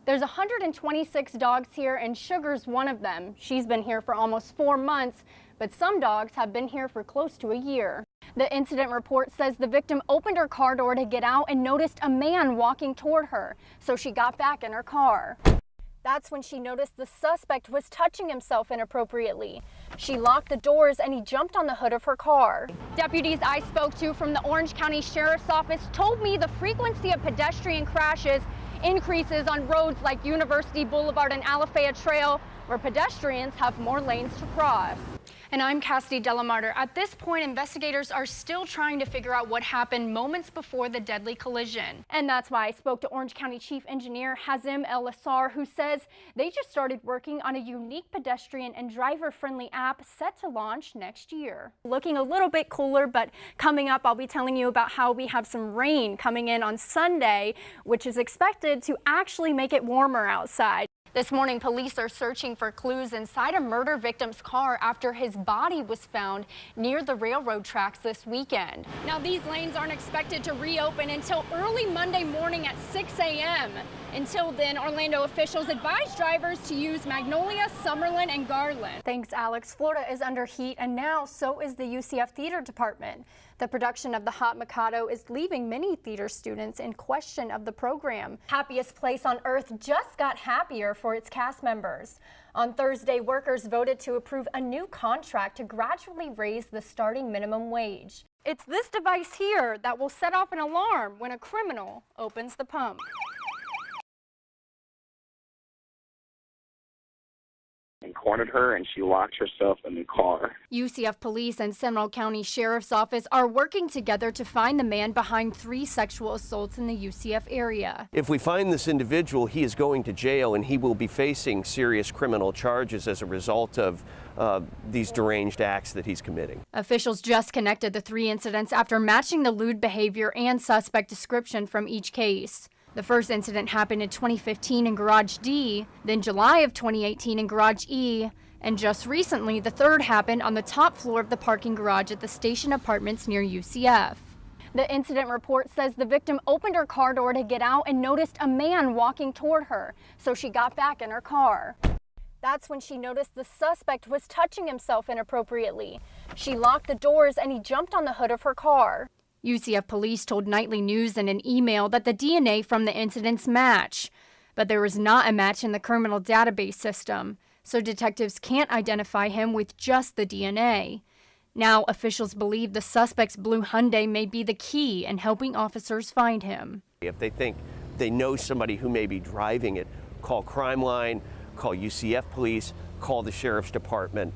There's 126 dogs here and Sugar's one of them. She's been here for almost 4 months, but some dogs have been here for close to a year. The incident report says the victim opened her car door to get out and noticed a man walking toward her, so she got back in her car. That's when she noticed the suspect was touching himself inappropriately. She locked the doors and he jumped on the hood of her car. Deputies I spoke to from the Orange County Sheriff's Office told me the frequency of pedestrian crashes increases on roads like University Boulevard and Alafaya Trail, where pedestrians have more lanes to cross. And I'm Cassidy Delamarter. At this point, investigators are still trying to figure out what happened moments before the deadly collision. And that's why I spoke to Orange County Chief Engineer Hazim El-Assar, who says they just started working on a unique pedestrian and driver-friendly app set to launch next year. Looking a little bit cooler, but coming up, I'll be telling you about how we have some rain coming in on Sunday, which is expected to actually make it warmer outside. This morning, police are searching for clues inside a murder victim's car after his body was found near the railroad tracks this weekend. Now, these lanes aren't expected to reopen until early Monday morning at 6 a.m. Until then, Orlando officials advise drivers to use Magnolia, Summerlin, and Garland. Thanks, Alex. Florida is under heat, and now so is the UCF Theater Department. The production of The Hot Mikado is leaving many theater students in question of the program. Happiest Place on Earth just got happier for its cast members. On Thursday, workers voted to approve a new contract to gradually raise the starting minimum wage. It's this device here that will set off an alarm when a criminal opens the pump. And cornered her, and she locked herself in the car. UCF Police and Seminole County Sheriff's Office are working together to find the man behind 3 sexual assaults in the UCF area. If we find this individual, he is going to jail and he will be facing serious criminal charges as a result of these deranged acts that he's committing. Officials just connected the 3 incidents after matching the lewd behavior and suspect description from each case. The first incident happened in 2015 in Garage D, then July of 2018 in Garage E, and just recently the third happened on the top floor of the parking garage at the Station Apartments near UCF. The incident report says the victim opened her car door to get out and noticed a man walking toward her, so she got back in her car. That's when she noticed the suspect was touching himself inappropriately. She locked the doors and he jumped on the hood of her car. UCF police told Nightly News in an email that the DNA from the incidents match, but there was not a match in the criminal database system, so detectives can't identify him with just the DNA. Now, officials believe the suspect's blue Hyundai may be the key in helping officers find him. If they think they know somebody who may be driving it, call Crime Line, call UCF police, call the Sheriff's Department,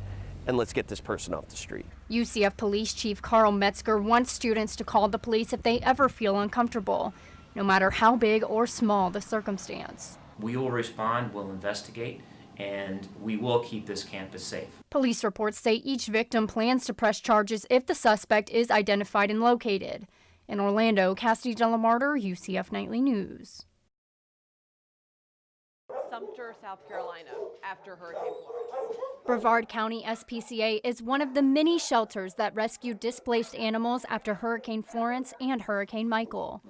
and let's get this person off the street. UCF Police Chief Carl Metzger wants students to call the police if they ever feel uncomfortable, no matter how big or small the circumstance. We will respond, we'll investigate, and we will keep this campus safe. Police reports say each victim plans to press charges if the suspect is identified and located. In Orlando, Cassidy Delamarter, UCF Nightly News. Sumter, South Carolina, after Hurricane Florence. Brevard County SPCA is one of the many shelters that rescued displaced animals after Hurricane Florence and Hurricane Michael.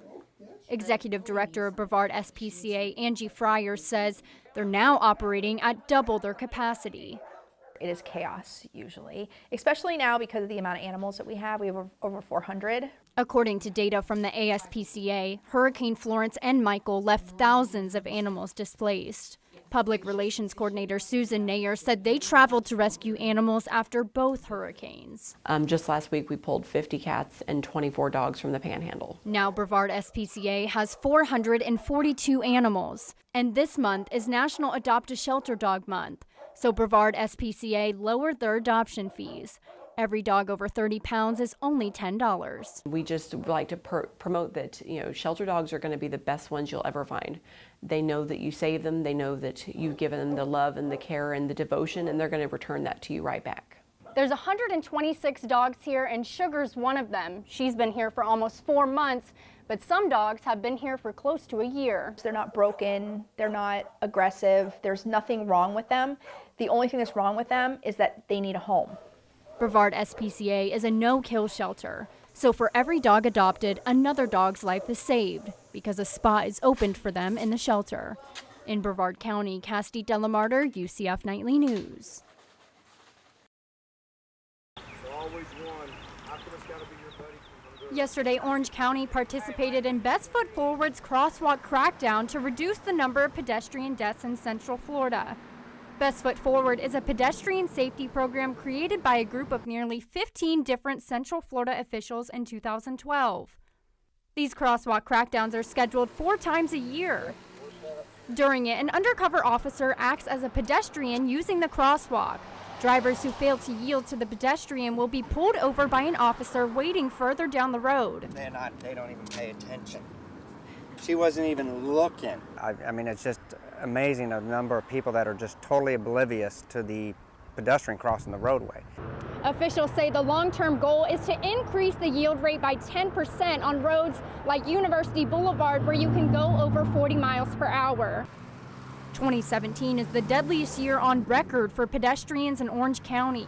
Executive Director of Brevard SPCA, Angie Fryer, says they're now operating at double their capacity. It is chaos usually, especially now because of the amount of animals that we have. We have over 400. According to data from the ASPCA, Hurricane Florence and Michael left thousands of animals displaced. Public Relations Coordinator Susan Nayer said they traveled to rescue animals after both hurricanes. Just last week we pulled 50 cats and 24 dogs from the Panhandle. Now Brevard SPCA has 442 animals, and this month is National Adopt a Shelter Dog Month. So Brevard SPCA lowered their adoption fees. Every dog over 30 pounds is only $10. We just like to promote that, shelter dogs are going to be the best ones you'll ever find. They know that you save them, they know that you've given them the love and the care and the devotion, and they're going to return that to you right back. There's 126 dogs here, and Sugar's one of them. She's been here for almost 4 months, but some dogs have been here for close to a year. They're not broken, they're not aggressive, there's nothing wrong with them. The only thing that's wrong with them is that they need a home. Brevard SPCA is a no-kill shelter, so for every dog adopted, another dog's life is saved because a spot is opened for them in the shelter. In Brevard County, Cassidy, Delamarter, UCF Nightly News. Yesterday, Orange County participated in Best Foot Forward's crosswalk crackdown to reduce the number of pedestrian deaths in Central Florida. Best Foot Forward is a pedestrian safety program created by a group of nearly 15 different Central Florida officials in 2012. These crosswalk crackdowns are scheduled 4 times a year. During it, an undercover officer acts as a pedestrian using the crosswalk. Drivers who fail to yield to the pedestrian will be pulled over by an officer waiting further down the road. They don't even pay attention. She wasn't even looking. I mean, it's just amazing the number of people that are just totally oblivious to the pedestrian crossing the roadway. Officials say the long-term goal is to increase the yield rate by 10% on roads like University Boulevard, where you can go over 40 miles per hour. 2017 is the deadliest year on record for pedestrians in Orange County.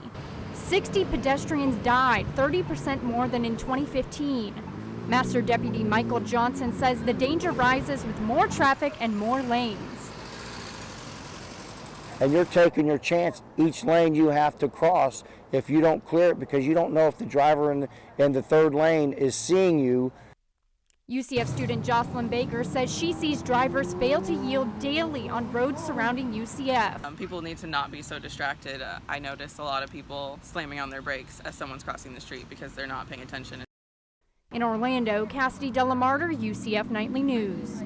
60 pedestrians died, 30% more than in 2015. Master Deputy Michael Johnson says the danger rises with more traffic and more lanes. And you're taking your chance. Each lane you have to cross if you don't clear it, because you don't know if the driver in the third lane is seeing you. UCF student Jocelyn Baker says she sees drivers fail to yield daily on roads surrounding UCF. People need to not be so distracted. I notice a lot of people slamming on their brakes as someone's crossing the street because they're not paying attention. In Orlando, Cassidy, Delamarter, UCF Nightly News.